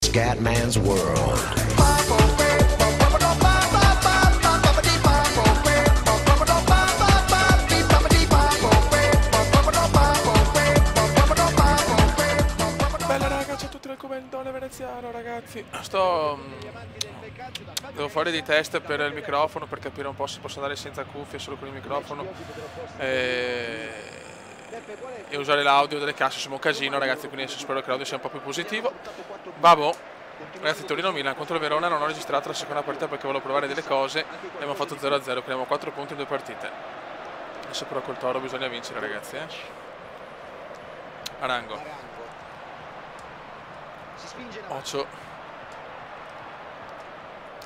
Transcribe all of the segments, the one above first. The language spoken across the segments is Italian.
Scatman's World. Bella raga, c'è tutto il commentone veneziano, ragazzi. Devo fare dei test per il microfono per capire un po' se posso andare senza cuffie, solo con il microfono e usare l'audio delle casse. Insomma, un casino, ragazzi, quindi adesso spero che l'audio sia un po' più positivo. Vabbè, ragazzi, Torino-Milan contro il Verona. Non ho registrato la seconda partita perché volevo provare delle cose. Abbiamo fatto 0-0, prendiamo 4 punti in 2 partite. Adesso però col Toro bisogna vincere, ragazzi. Arango. Ocio.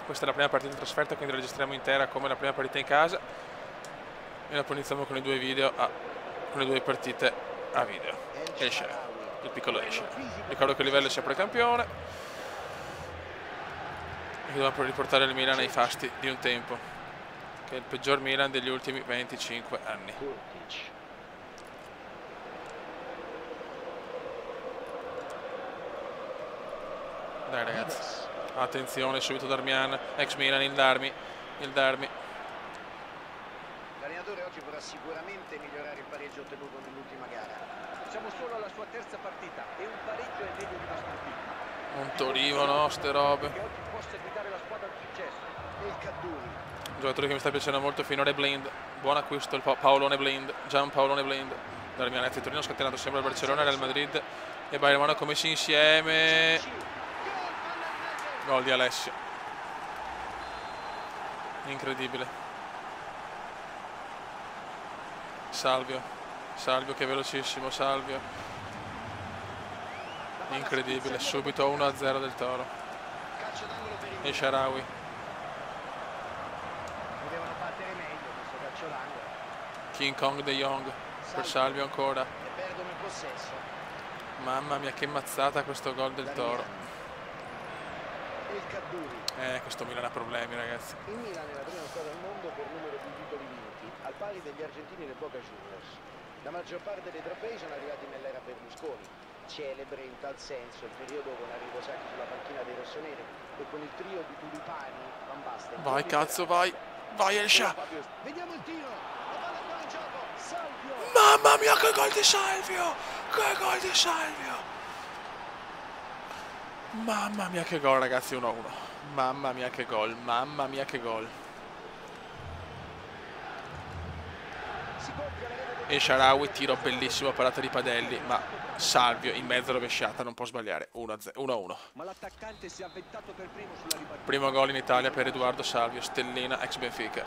Questa è la prima partita in trasferta, quindi la registriamo intera come la prima partita in casa e la poi iniziamo con i due video con le due partite a video. Esce il piccolo esce. Ricordo che il livello sia precampione e che dobbiamo riportare il Milan ai fasti di un tempo, che è il peggior Milan degli ultimi 25 anni. Dai ragazzi, attenzione, subito Darmian, ex Milan, il Darmi. L'allenatore oggi vorrà sicuramente migliorare il pareggio ottenuto nell'ultima gara. Siamo solo alla sua terza partita e un pareggio è meglio di una sconfitta. Un Torino, no, ste robe. Che oggi possa guidare la squadra al successo. E il Cadduni. Un giocatore che mi sta piacendo molto finora è Blind. Buon acquisto il Paolone Blind, Gian Paolone Blind. Darmian, Torino ha scatenato sempre il Barcellona, Real Madrid e Bayern Monaco messi insieme. Gol di Alessio, incredibile. Salvio che è velocissimo, Salvio, incredibile, subito 1-0 del Toro. E Sharawi. King Kong De Jong per Salvio ancora. Mamma mia che mazzata questo gol del Toro. Questo Milan ha problemi, ragazzi. Il Milan è la prima squadra al mondo per numero di titoli vinti, al pari degli argentini del Boca Juniors. La maggior parte dei trofei sono arrivati nell'era Berlusconi. Celebre in tal senso il periodo con Arrigo Sacchi sulla panchina dei rossoneri e con il trio di Tulipani, Van Basten. Vai cazzo, vai Elsha. Vediamo il tiro, la palla qua in gioco, Salvio. Mamma mia che gol di Salvio, che gol di Salvio. Mamma mia che gol, ragazzi, 1-1. Mamma mia che gol, mamma mia che gol. E Sharawi, tiro bellissimo, parata di Padelli, ma Salvio in mezzo rovesciata, non può sbagliare. 1-1. Primo gol in Italia per Edoardo Salvio, stellina ex Benfica.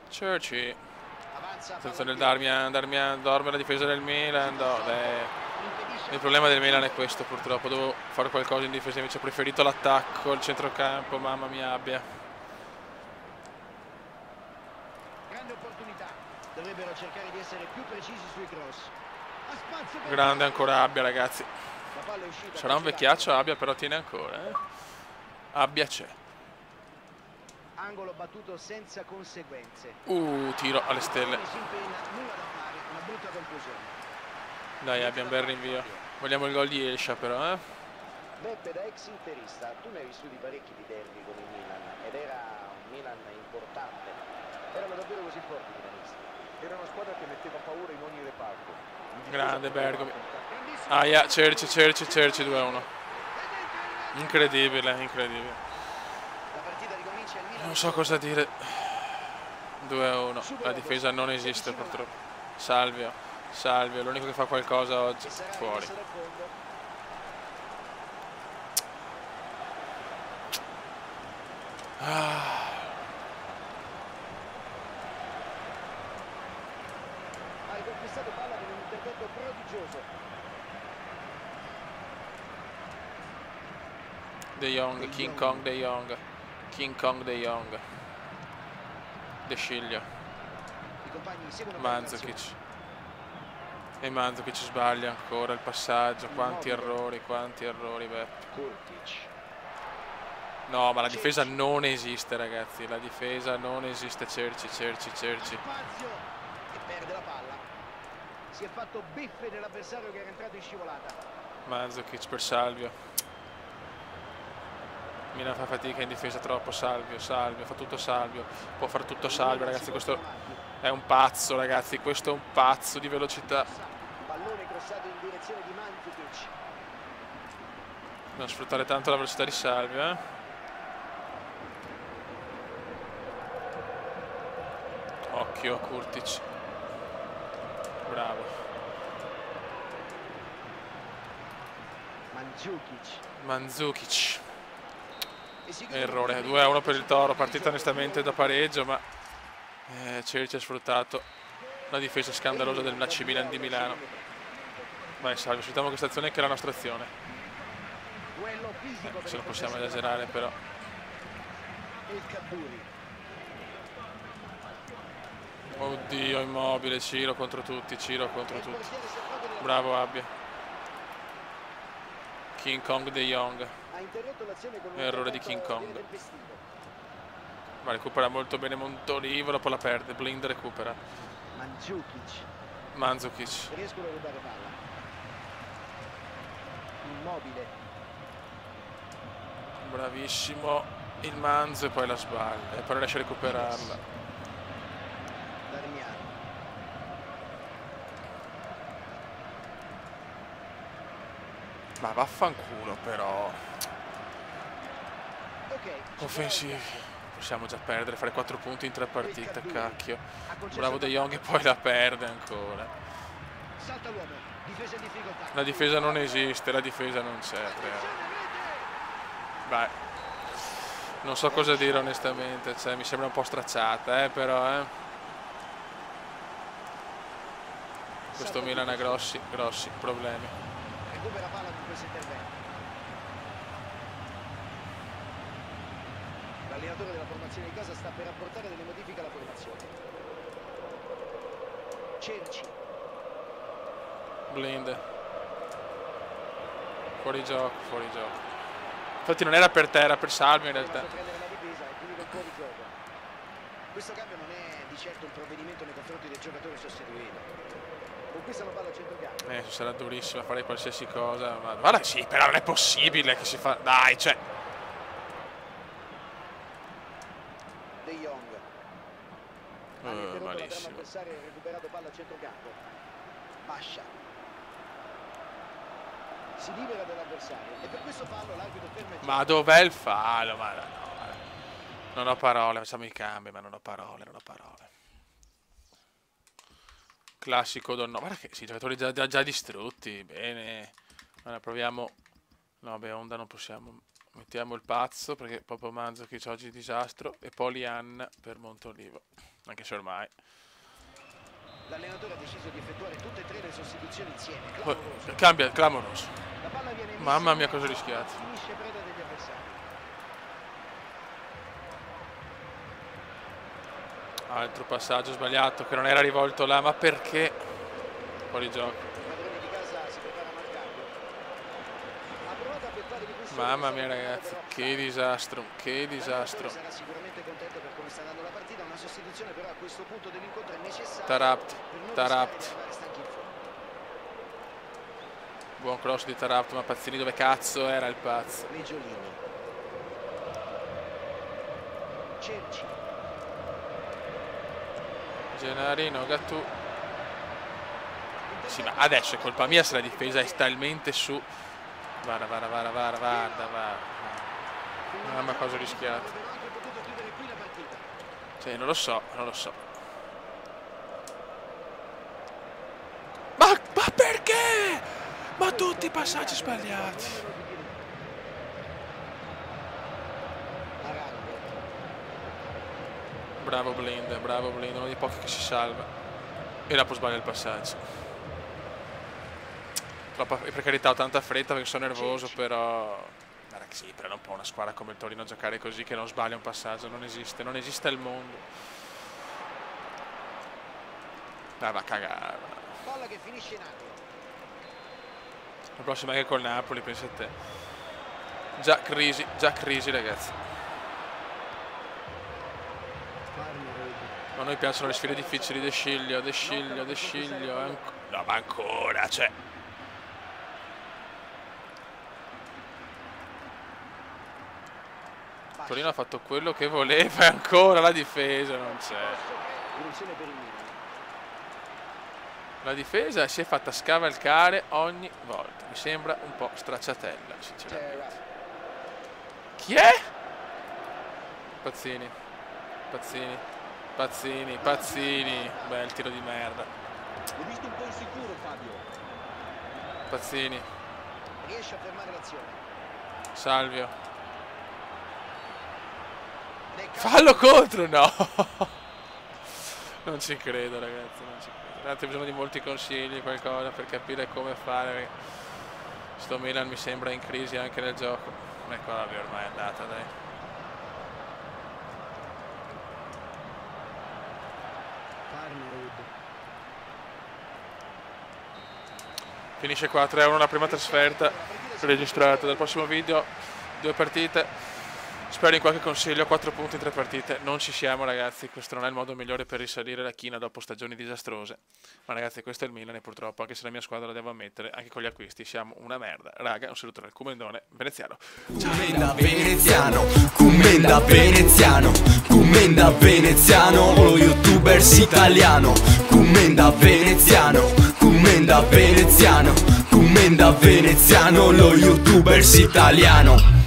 Cerci. Attenzione il Darmian, dorme la difesa del Milan. Il problema del Milan è questo, purtroppo. Devo fare qualcosa in difesa, invece ho preferito l'attacco, il centrocampo, mamma mia abbia. Grande opportunità, dovrebbero cercare di essere più precisi sui cross. Grande ancora Abbia, ragazzi. Sarà un vecchiaccio Abbia, però tiene ancora. Abbia c'è. Angolo battuto senza conseguenze. Tiro alle stelle. Dai, abbiamo bel rinvio. Vogliamo il gol di Elsha però, Beppe, da ex interista, tu ne hai vissuti parecchi di derby con il Milan ed era un Milan importante. Erano davvero così forti i milanisti. Era una squadra che metteva paura in ogni reparto. Grande Bergomi. Aia, Cerci 2-1. Incredibile. Non so cosa dire. 2-1. La difesa non esiste purtroppo. Salvio, l'unico che fa qualcosa oggi. Fuori. Hai conquistato palla con un intervento prodigioso. De Jong, King Kong De Jong. De Sciglio. Mandzukic. E Mandzukic sbaglia ancora il passaggio. Quanti errori, Beppe. No, ma la difesa non esiste, ragazzi. La difesa non esiste. Cerci. E perde la palla. Si è fatto biffe dell'avversario che era entrato in scivolata. Mandzukic per Salvio. Milan fa fatica in difesa troppo. Salvio, fa tutto Salvio. Può fare tutto Salvio, ragazzi. Questo è un pazzo, ragazzi. Questo è un pazzo di velocità. Pallone crossato in direzione di Mandzukic. Non sfruttare tanto la velocità di Salvio, eh. Occhio a Kurtic. Bravo. Mandzukic. Errore. 2-1 per il Toro. Partita onestamente da pareggio, ma Chelsea ha sfruttato la difesa scandalosa del AC Milan di Milano. Vai Salvio, sfruttiamo questa azione che è la nostra azione. Se non possiamo esagerare però. Oddio, Immobile, Ciro contro tutti, Bravo Abbia. King Kong De Jong. Errore di King Kong. Ma recupera molto bene Montolivo, poi la perde. Blind recupera. Mandzukic. Riescono a rubare palla. Immobile. Bravissimo il Manzo e poi la sbaglia. E poi riesce a recuperarla. Darmian. Ma vaffanculo però. Okay, Offensivi. Possiamo già perdere, fare 4 punti in 3 partite, cacchio. Bravo De Jong e poi la perde ancora. Salta l'uomo, difesa in difficoltà. La difesa non esiste, la difesa non c'è. Beh, non so cosa dire onestamente, cioè, mi sembra un po' stracciata, però. Questo Milan ha grossi problemi. Recupera palla con questo intervento. L'allenatore della formazione di casa sta per apportare delle modifiche alla formazione. Cerci. Blind. Fuori gioco. Infatti non era per te, era per Salvio in realtà. Questo cambio non è di certo un provvedimento nei confronti del giocatore sostituito. Conquista la palla a centrocampo. Sarà durissimo a fare qualsiasi cosa. Ma guarda, sì, però non è possibile che si fa. Dai, cioè. De Jong. Malissimo. Ha recuperato palla a centrocampo. Bascia. Si libera dell'avversario e per questo fallo l'arbitro ferma. Ma dov'è il fallo? Ma no, non ho parole, facciamo i cambi, ma non ho parole. Classico Donno. Guarda che sì, giocatori già distrutti. Bene. Allora proviamo. No, beh, Onda non possiamo. Mettiamo il pazzo perché proprio Mandzukic oggi disastro. E Polian per Montolivo. Anche se ormai. L'allenatore ha deciso di effettuare tutte e 3 le sostituzioni insieme. Cambia, clamoroso. La palla viene Mamma mia, cosa rischiato. Finisce preda degli avversari. Altro passaggio sbagliato che non era rivolto là, ma perché? Fuori gioco. Padrone di casa si prepara a marcarlo. Ha provato a effettuare di questo. Mamma mia ragazzi, che disastro. Sarà sicuramente contento per come sta andando la partita. Una sostituzione però a questo punto dell'incontro è necessaria. Tarapt. Buon cross di Tarapt, ma Pazzini dove cazzo era il pazzo? Meggiolini. Cerci. Gennarino, Gattu. Sì, ma adesso è colpa mia se la difesa è talmente su. Guarda. Mamma, cosa ho rischiato. Cioè, non lo so. Ma perché? Ma tutti i passaggi sbagliati. Bravo Blind, uno dei pochi che si salva. E la può sbagliare il passaggio. Troppa, per carità, ho tanta fretta perché sono nervoso, però. Guarda che sì, però non può una squadra come il Torino giocare così che non sbaglia un passaggio, non esiste al mondo. Dai, va a cagare. Palla che finisce in angolo. La prossima è che col Napoli, pensa a te. Già crisi ragazzi. A noi piacciono le sfide difficili. De Sciglio. No, ma ancora, cioè. Torino ha fatto quello che voleva e ancora la difesa non c'è. La difesa si è fatta scavalcare ogni volta. Mi sembra un po' stracciatella, sinceramente. Chi è? Pazzini. Beh, il tiro di merda. L'ho visto un po' insicuro, Fabio. Pazzini. Riesce a fermare l'azione. Salvio. Fallo contro, no. Non ci credo, ragazzi, non ci credo. Ho bisogno di molti consigli, qualcosa per capire come fare. Sto Milan mi sembra in crisi anche nel gioco. Ecco, vabbè, ormai è andata, dai. Finisce 4-1 la prima trasferta registrata. Dal prossimo video 2 partite. Spero in qualche consiglio. 4 punti in 3 partite. Non ci siamo, ragazzi. Questo non è il modo migliore per risalire la china dopo stagioni disastrose. Ma ragazzi, questo è il Milan e purtroppo, anche se la mia squadra la devo ammettere, anche con gli acquisti siamo una merda. Raga, un saluto dal Cumendone veneziano. Commenda veneziano, commenda veneziano, commenda veneziano, lo youtubers italiano. Commenda veneziano, commenda veneziano, commenda veneziano, lo youtubers italiano.